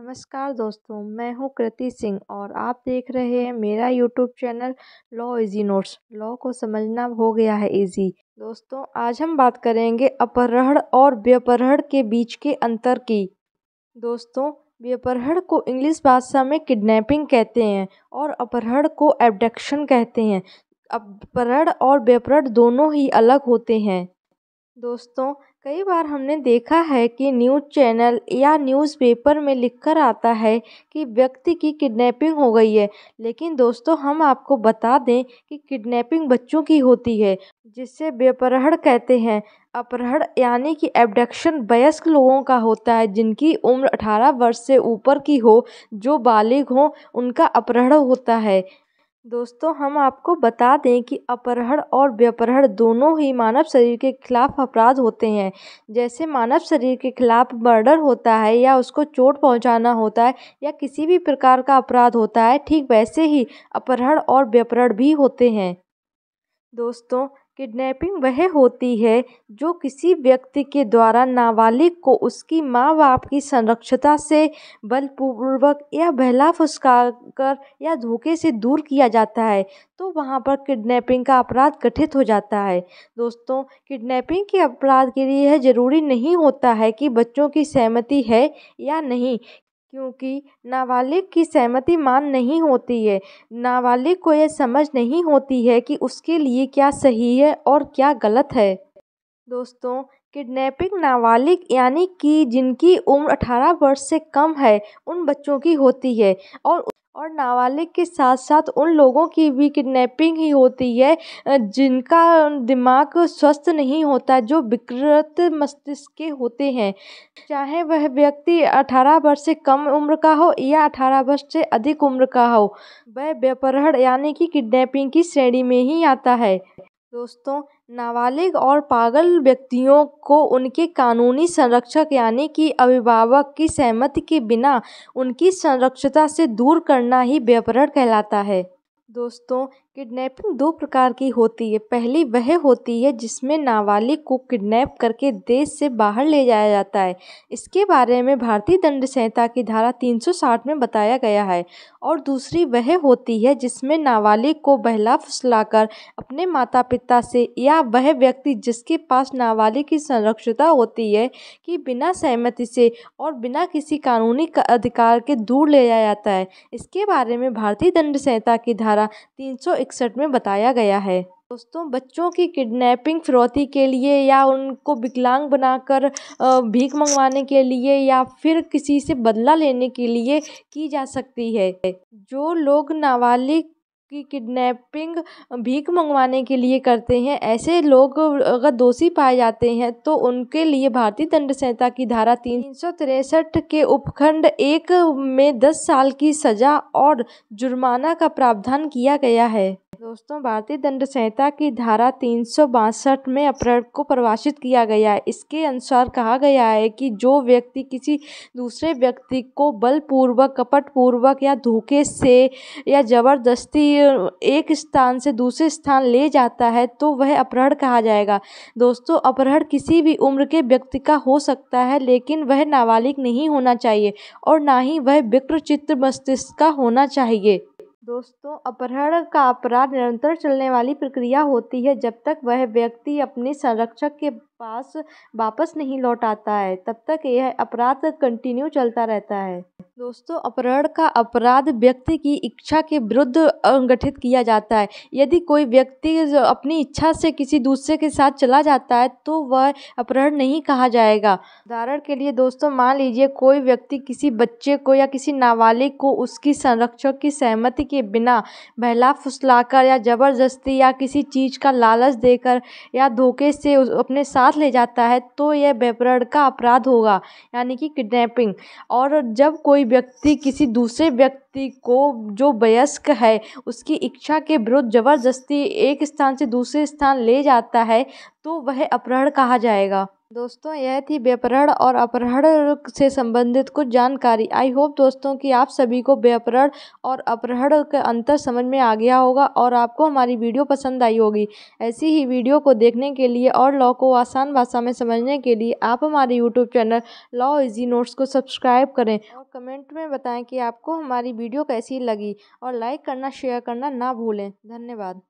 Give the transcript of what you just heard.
नमस्कार दोस्तों, मैं हूँ कृति सिंह और आप देख रहे हैं मेरा YouTube channel law easy notes. Law को समझना हो गया है इजी। दोस्तों, आज हम बात करेंगे अपहरण और व्यपहरण के बीच के अंतर की। दोस्तों, व्यपहरण को इंग्लिश भाषा में किडनैपिंग कहते हैं और अपहरण को एब्डक्शन कहते हैं। अपहरण और व्यपहरण दोनों ही अलग होते हैं। दोस्तों, कई बार हमने देखा है कि न्यूज़ चैनल या न्यूज़पेपर में लिखकर आता है कि व्यक्ति की किडनैपिंग हो गई है। लेकिन दोस्तों, हम आपको बता दें कि किडनैपिंग बच्चों की होती है, जिसे व्यपहरण कहते हैं। अपहरण यानी कि एब्डक्शन वयस्क लोगों का होता है, जिनकी उम्र 18 वर्ष से ऊपर की हो, जो बालिग हो, उनका अपहरण होता है। दोस्तों, हम आपको बता दें कि अपहरण और व्यपहरण दोनों ही मानव शरीर के खिलाफ अपराध होते हैं। जैसे मानव शरीर के खिलाफ मर्डर होता है या उसको चोट पहुंचाना होता है या किसी भी प्रकार का अपराध होता है, ठीक वैसे ही अपहरण और व्यपहरण भी होते हैं। दोस्तों, किडनैपिंग वह होती है जो किसी व्यक्ति के द्वारा नाबालिग को उसकी माँ बाप की संरक्षता से बलपूर्वक या बहला फुसलाकर या धोखे से दूर किया जाता है, तो वहाँ पर किडनैपिंग का अपराध गठित हो जाता है। दोस्तों, किडनैपिंग के अपराध के लिए यह जरूरी नहीं होता है कि बच्चों की सहमति है या नहीं, क्योंकि नाबालिग की सहमति मान नहीं होती है। नाबालिग को यह समझ नहीं होती है कि उसके लिए क्या सही है और क्या गलत है। दोस्तों, किडनैपिंग नाबालिग यानी कि जिनकी उम्र 18 वर्ष से कम है, उन बच्चों की होती है और नाबालिग के साथ साथ उन लोगों की भी किडनैपिंग ही होती है जिनका दिमाग स्वस्थ नहीं होता, जो विकृत मस्तिष्क के होते हैं। चाहे वह व्यक्ति 18 वर्ष से कम उम्र का हो या 18 वर्ष से अधिक उम्र का हो, वह व्यपहरण यानी कि किडनैपिंग की श्रेणी में ही आता है। दोस्तों, नाबालिग और पागल व्यक्तियों को उनके कानूनी संरक्षक यानी कि अभिभावक की सहमति के बिना उनकी संरक्षता से दूर करना ही व्यपहरण कहलाता है। दोस्तों, किडनैपिंग दो प्रकार की होती है। पहली वह होती है जिसमें नाबालिग को किडनैप करके देश से बाहर ले जाया जाता है। इसके बारे में भारतीय दंड संहिता की धारा 360 में बताया गया है। और दूसरी वह होती है जिसमें नाबालिग को बहला फुसलाकर अपने माता पिता से या वह व्यक्ति जिसके पास नाबालिग की संरक्षता होती है कि बिना सहमति से और बिना किसी कानूनी अधिकार के दूर ले जाया जाता है। इसके बारे में भारतीय दंड संहिता की धारा 361 में बताया गया है। दोस्तों, बच्चों की किडनैपिंग फिरौती के लिए या उनको विकलांग बनाकर भीख मंगवाने के लिए या फिर किसी से बदला लेने के लिए की जा सकती है। जो लोग नाबालिग की किडनैपिंग भीख मंगवाने के लिए करते हैं, ऐसे लोग अगर दोषी पाए जाते हैं तो उनके लिए भारतीय दंड संहिता की धारा 363 के उपखंड 1 में 10 साल की सजा और जुर्माना का प्रावधान किया गया है। दोस्तों, भारतीय दंड संहिता की धारा 362 में अपहरण को परिभाषित किया गया है। इसके अनुसार कहा गया है कि जो व्यक्ति किसी दूसरे व्यक्ति को बलपूर्वक, कपटपूर्वक या धोखे से या जबरदस्ती एक स्थान से दूसरे स्थान ले जाता है, तो वह अपहरण कहा जाएगा। दोस्तों, अपहरण किसी भी उम्र के व्यक्ति का हो सकता है, लेकिन वह नाबालिग नहीं होना चाहिए और ना ही वह विकृत मस्तिष्क का होना चाहिए। दोस्तों, अपहरण का अपराध निरंतर चलने वाली प्रक्रिया होती है। जब तक वह व्यक्ति अपने संरक्षक के पास वापस नहीं लौट आता है, तब तक यह अपराध कंटिन्यू चलता रहता है। दोस्तों, अपहरण का अपराध व्यक्ति की इच्छा के विरुद्ध गठित किया जाता है। यदि कोई व्यक्ति अपनी इच्छा से किसी दूसरे के साथ चला जाता है तो वह अपहरण नहीं कहा जाएगा। उदाहरण के लिए दोस्तों, मान लीजिए कोई व्यक्ति किसी बच्चे को या किसी नाबालिग को उसकी संरक्षक की सहमति के बिना बहला फुसलाकर या जबरदस्ती या किसी चीज़ का लालच देकर या धोखे से अपने साथ ले जाता है, तो यह व्यपहरण का अपराध होगा, यानी कि किडनैपिंग। और जब कोई व्यक्ति किसी दूसरे व्यक्ति को जो वयस्क है उसकी इच्छा के विरुद्ध जबरदस्ती एक स्थान से दूसरे स्थान ले जाता है, तो वह अपहरण कहा जाएगा। दोस्तों यह थी व्याकरण और अपहरण से संबंधित कुछ जानकारी। आई होप दोस्तों कि आप सभी को व्याकरण और अपहरण का अंतर समझ में आ गया होगा और आपको हमारी वीडियो पसंद आई होगी। ऐसी ही वीडियो को देखने के लिए और लॉ को आसान भाषा में समझने के लिए आप हमारे YouTube channel law easy notes को सब्सक्राइब करें और कमेंट में बताएं कि आपको हमारी वीडियो कैसी लगी और लाइक करना शेयर करना ना भूलें। धन्यवाद।